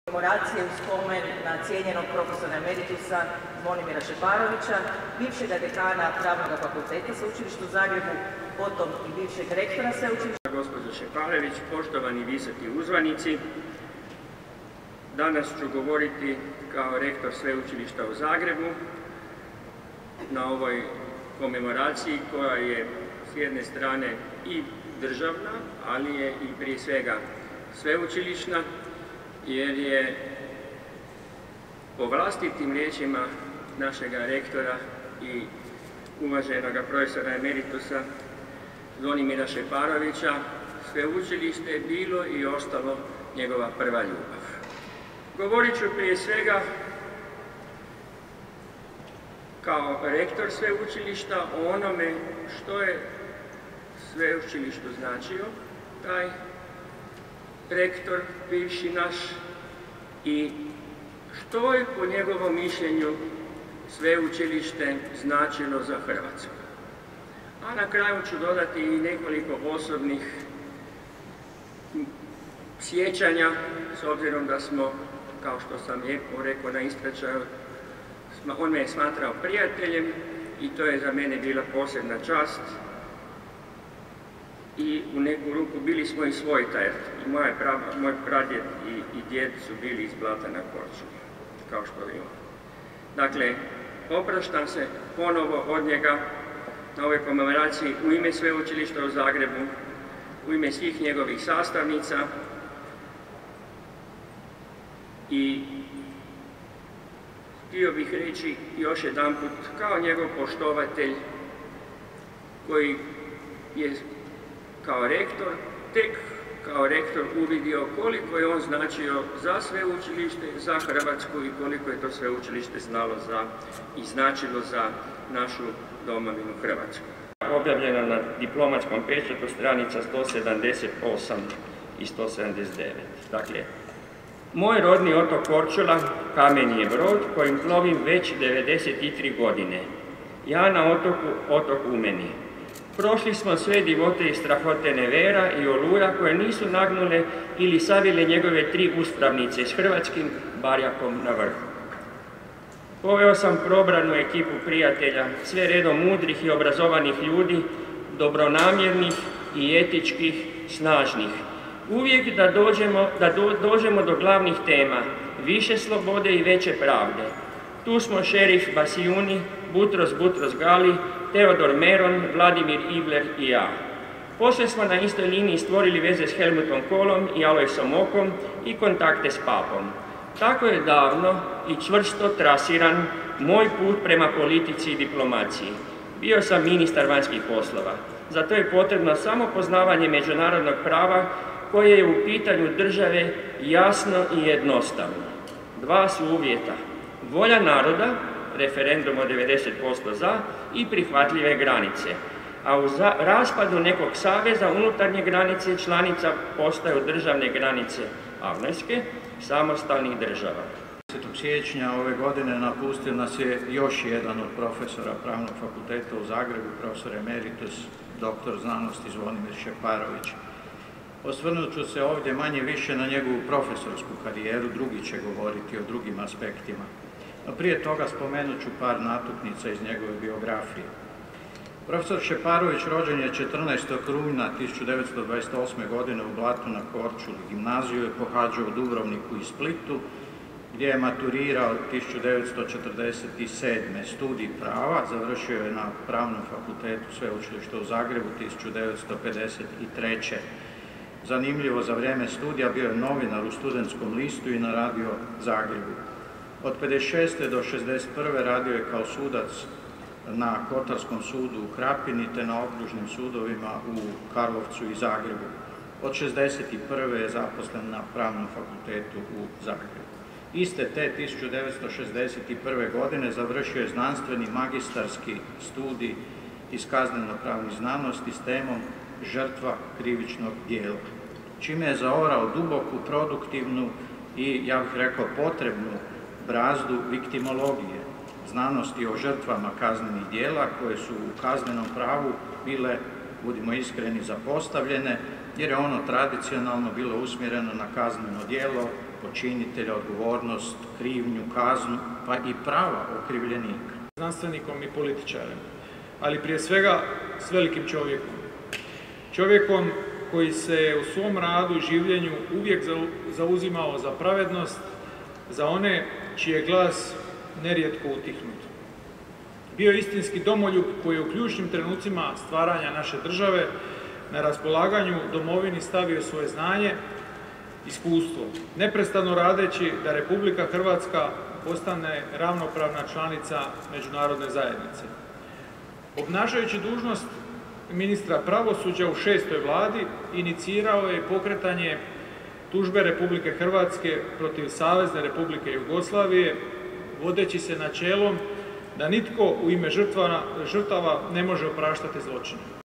Komemoracije u spomen na cijenjenog profesora emeritusa Zvonimira Šeparovića, bivšeg dekana Pravnog fakulteta Sveučilišta u Zagrebu, potom i bivšeg rektora sveučilišta. Gospođo Šeparović, poštovani visoki uzvanici, danas ću govoriti kao rektor Sveučilišta u Zagrebu na ovoj komemoraciji koja je s jedne strane i državna, ali je i prije svega sveučilišna, jer je po vlastitim riječima našega rektora i uvaženog profesora emeritusa Zvonimira Šeparovića sveučilište je bilo i ostalo njegova prva ljubav. Govorit ću prije svega kao rektor sveučilišta o onome što je sveučilištu značio taj rektor, bivši naš, i što je po njegovom mišljenju sveučilište značilo za Hrvatsku. A na kraju ću dodati i nekoliko osobnih sjećanja, s obzirom da smo, kao što sam lijepo rekao na ispraćaju, on me je smatrao prijateljem i to je za mene bila posebna čast. I u neku ruku bili smo i svojta, jer moj pradjed i djed su bili iz Blata na Korčuli, kao što vidimo. Dakle, opraštam se ponovo od njega na ovoj komemoraciji u ime Sveučilišta u Zagrebu, u ime svih njegovih sastavnica i htio bih reći još jedanput kao njegov poštovatelj koji je tek kao rektor uvidio koliko je on značio za sveučilište, za Hrvatsku i koliko je to sveučilište znalo i značilo za našu domovinu Hrvatsku. Objavljeno na diplomatskom pečatu stranica 178 i 179. Dakle, moj rodni otok Korčula, Kamenji je Brod, kojim plovim već 93 godine. Ja na otoku, otok u meni. Prošli smo sve divote i strahote Nevera i Oluja koje nisu nagnule ili savile njegove 3 uspravnice s hrvatskim barjakom na vrhu. Poveo sam probranu ekipu prijatelja, sve redom mudrih i obrazovanih ljudi, dobronamjernih i etičkih, snažnih. Uvijek da dođemo do glavnih tema, više slobode i veće pravde. Tu smo šerif Basijuni, Butros Gali, Teodor Meron, Vladimir Ibler i ja. Poslije smo na istoj liniji stvorili veze s Helmutom Kohlom i Alojsom Okom i kontakte s papom. Tako je davno i čvrsto trasiran moj put prema politici i diplomaciji. Bio sam ministar vanjskih poslova. Za to je potrebno samo poznavanje međunarodnog prava koje je u pitanju države jasno i jednostavno. 2 su uvjeta. Volja naroda, referendum od 90% za, i prihvatljive granice. A u raspadu nekog saveza unutarnje granice članica postaju državne granice Avnojske, samostalnih država. 10. siječnja ove godine napustio nas je još jedan od profesora Pravnog fakulteta u Zagrebu, profesor emeritus, doktor znanosti Zvonimir Šeparović. Osvrnut ću se ovdje manje više na njegovu profesorsku karijeru, drugi će govoriti o drugim aspektima. No prije toga spomenut ću par natuknica iz njegove biografije. Profesor Šeparović rođen je 14. rujna 1928. godine u Blatu na Korčuli. Gimnaziju je pohađao u Dubrovniku i Splitu, gdje je maturirao 1947. Studij prava, završio je na Pravnom fakultetu Sveučilišta u Zagrebu 1953. Zanimljivo, za vrijeme studija bio je novinar u Studentskom listu i na Radio Zagrebu. Od 1956. do 1961. radio je kao sudac na Kotarskom sudu u Krapini te na okružnim sudovima u Karlovcu i Zagrebu. Od 1961. je zaposlen na Pravnom fakultetu u Zagrebu. Iste te 1961. godine završio je znanstveni magistarski studij iz kazneno-pravnih znanosti s temom žrtva krivičnog djela, čime je zaorao duboku, produktivnu i, ja bih rekao, potrebnu brazdu viktimologije, znanosti o žrtvama kaznenih djela koje su u kaznenom pravu bile, budimo iskreni, zapostavljene, jer je ono tradicionalno bilo usmjereno na kazneno djelo počinitelja, odgovornost, krivnju, kaznu, pa i prava okrivljenika. Znanstvenikom i političarem, ali prije svega s velikim čovjekom. Čovjekom koji se u svom radu i življenju uvijek zauzimao za pravednost, za one čiji je glas nerijetko utihnut. Bio je istinski domoljub koji je u ključnim trenucima stvaranja naše države na raspolaganju domovini stavio svoje znanje, iskustvo, neprestano radeći da Republika Hrvatska postane ravnopravna članica međunarodne zajednice. Obnašajući dužnost ministra pravosuđa u 6. vladi, inicirao je pokretanje tužbe Republike Hrvatske protiv Savezne Republike Jugoslavije, vodeći se načelom da nitko u ime žrtava ne može opraštati zločine.